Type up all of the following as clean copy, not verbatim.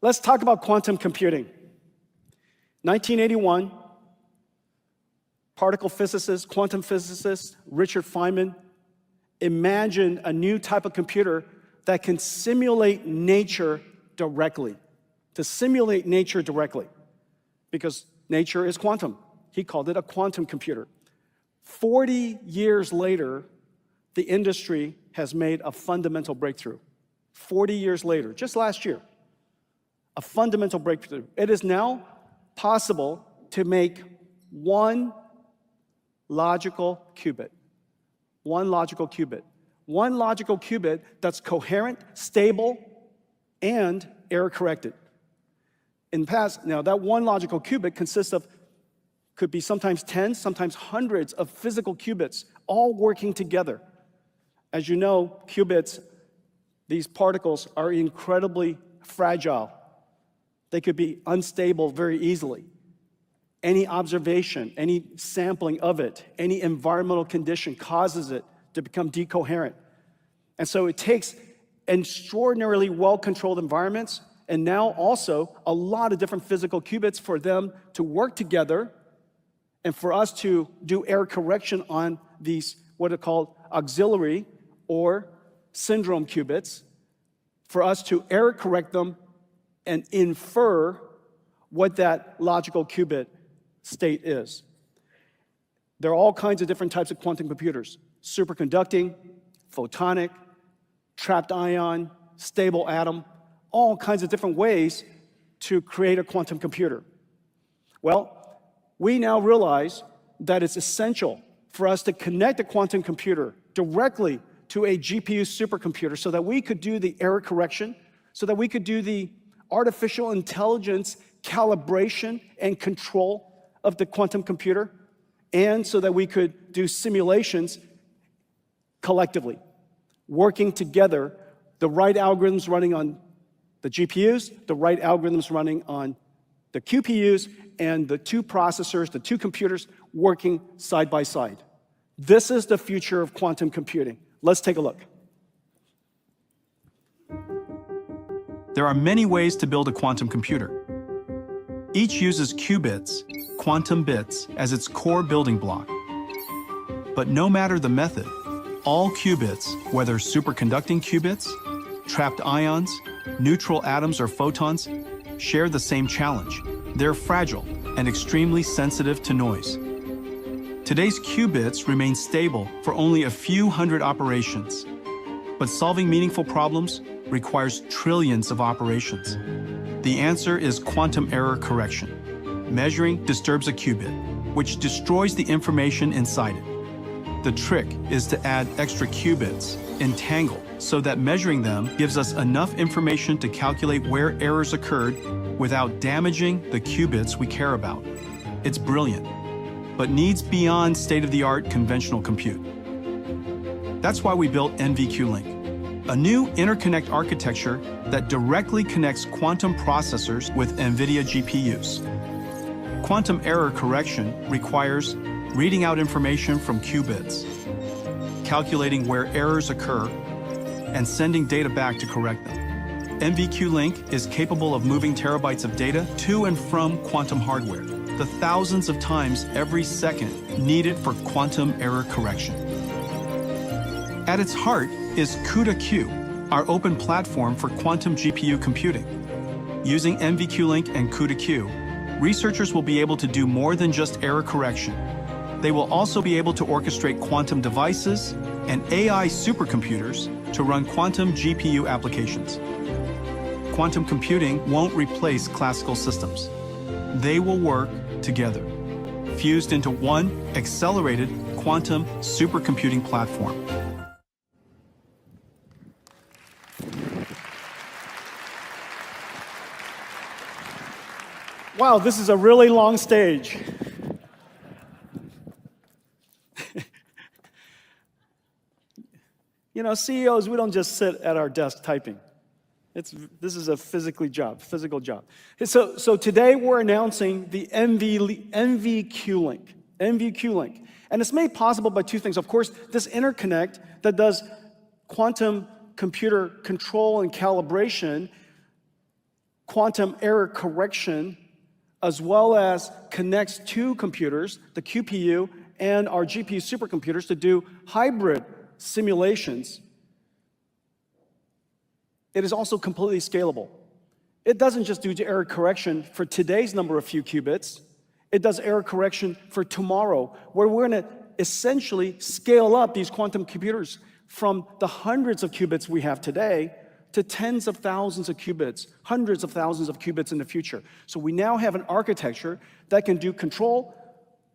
Let's talk about quantum computing. 1981, particle physicist, quantum physicist Richard Feynman imagined a new type of computer that can simulate nature directly. To simulate nature directly, because nature is quantum. He called it a quantum computer. 40 years later, the industry has made a fundamental breakthrough. 40 years later, just last year, a fundamental breakthrough. It is now possible to make one logical qubit. One logical qubit. One logical qubit that's coherent, stable, and error-corrected. In the past, now that one logical qubit consists of, could be sometimes tens, sometimes hundreds of physical qubits, all working together. As you know, qubits, these particles are incredibly fragile. They could be unstable very easily. Any observation, any sampling of it, any environmental condition causes it to become decoherent. And so it takes extraordinarily well-controlled environments, and now also a lot of different physical qubits for them to work together and for us to do error correction on these, what are called auxiliary or syndrome qubits, for us to error correct them and infer what that logical qubit state is. There are all kinds of different types of quantum computers: superconducting, photonic, trapped ion, stable atom, all kinds of different ways to create a quantum computer. Well, we now realize that it's essential for us to connect a quantum computer directly to a GPU supercomputer so that we could do the error correction, so that we could do the artificial intelligence calibration and control of the quantum computer, and so that we could do simulations collectively, working together, the right algorithms running on the GPUs, the right algorithms running on the QPUs, and the two processors, the two computers working side by side. This is the future of quantum computing. Let's take a look. There are many ways to build a quantum computer. Each uses qubits, quantum bits, as its core building block. But no matter the method, all qubits, whether superconducting qubits, trapped ions, neutral atoms, or photons, share the same challenge. They're fragile and extremely sensitive to noise. Today's qubits remain stable for only a few hundred operations, but solving meaningful problems requires trillions of operations. The answer is quantum error correction. Measuring disturbs a qubit, which destroys the information inside it. The trick is to add extra qubits, entangled, so that measuring them gives us enough information to calculate where errors occurred without damaging the qubits we care about. It's brilliant, but needs beyond state-of-the-art conventional compute. That's why we built NVIDIA, a new interconnect architecture that directly connects quantum processors with NVIDIA GPUs. Quantum error correction requires reading out information from qubits, calculating where errors occur, and sending data back to correct them. NVIDIA is capable of moving terabytes of data to and from quantum hardware, the thousands of times every second needed for quantum error correction. At its heart is CUDA-Q, our open platform for quantum GPU computing. Using NVIDIA and CUDA-Q, researchers will be able to do more than just error correction. They will also be able to orchestrate quantum devices and AI supercomputers to run quantum GPU applications. Quantum computing won't replace classical systems. They will work together, fused into one accelerated quantum supercomputing platform. Wow, this is a really long stage. You know, CEOs, we don't just sit at our desk typing. This is a physical job. So today we're announcing the NVIDIA Link. And it's made possible by two things. Of course, this interconnect that does quantum computer control and calibration quantum error correction, as well as connects two computers, the QPU and our GPU supercomputers, to do hybrid simulations. It is also completely scalable. It doesn't just do error correction for today's number of few qubits. It does error correction for tomorrow, where we're going to essentially scale up these quantum computers from the hundreds of qubits we have today to tens of thousands of qubits, hundreds of thousands of qubits in the future. So we now have an architecture that can do control,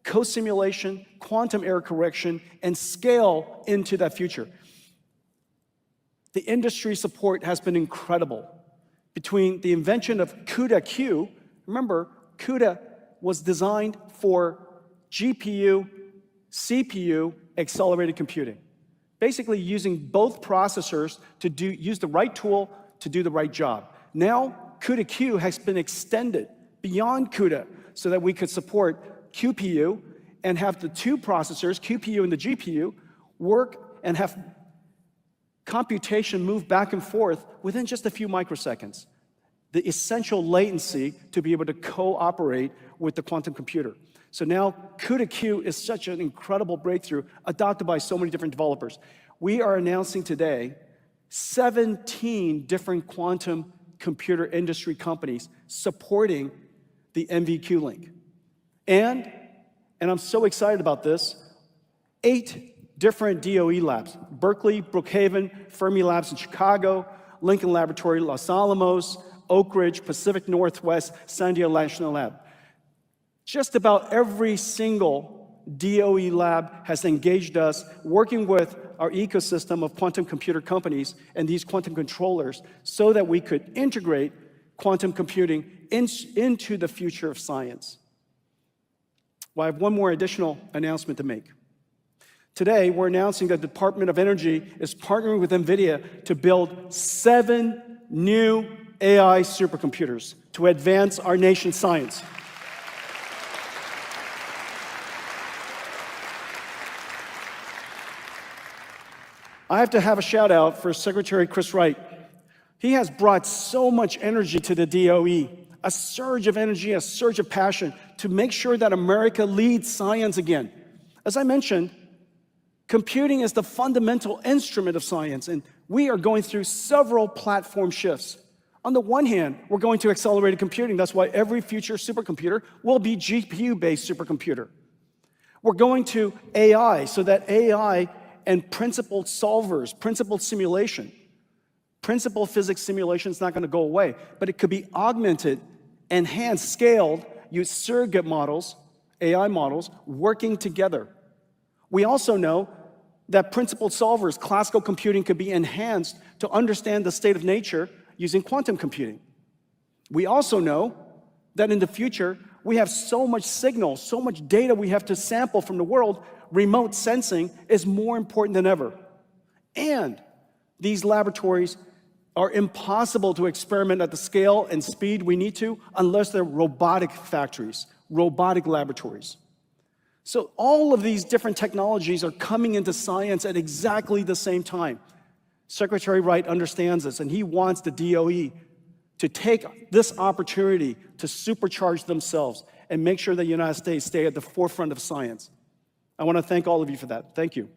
co-simulation, quantum error correction, and scale into that future. The industry support has been incredible. Between the invention of CUDA-Q, remember, CUDA was designed for GPU, CPU, accelerated computing. Basically using both processors to use the right tool to do the right job. Now, CUDA-Q has been extended beyond CUDA so that we could support QPU and have the two processors, QPU and the GPU, work and have computation move back and forth within just a few microseconds. The essential latency to be able to cooperate with the quantum computer. So now CUDA-Q is such an incredible breakthrough adopted by so many different developers. We are announcing today 17 different quantum computer industry companies supporting the NVIDIA link. And I'm so excited about this, 8 different DOE labs, Berkeley, Brookhaven, Fermi Labs in Chicago, Lincoln Laboratory, Los Alamos, Oak Ridge, Pacific Northwest, San Diego National Lab. Just about every single DOE lab has engaged us, working with our ecosystem of quantum computer companies and these quantum controllers so that we could integrate quantum computing into the future of science. Well, I have one more additional announcement to make. Today, we're announcing that the Department of Energy is partnering with NVIDIA to build 7 new AI supercomputers to advance our nation's science. I have to have a shout out for Secretary Chris Wright. He has brought so much energy to the DOE, a surge of energy, a surge of passion to make sure that America leads science again. As I mentioned, computing is the fundamental instrument of science, and we are going through several platform shifts. On the one hand, we're going to accelerated computing. That's why every future supercomputer will be GPU-based supercomputer. We're going to AI, so that AI and principled solvers, principled simulation, principled physics simulation is not going to go away, but it could be augmented, enhanced, scaled, use surrogate models, AI models, working together. We also know that principled solvers, classical computing, could be enhanced to understand the state of nature using quantum computing. We also know that in the future, we have so much signal, so much data we have to sample from the world, remote sensing is more important than ever. And these laboratories are impossible to experiment at the scale and speed we need to unless they're robotic factories, robotic laboratories. So all of these different technologies are coming into science at exactly the same time. Secretary Wright understands this, and he wants the DOE to take this opportunity to supercharge themselves and make sure the United States stay at the forefront of science. I want to thank all of you for that. Thank you.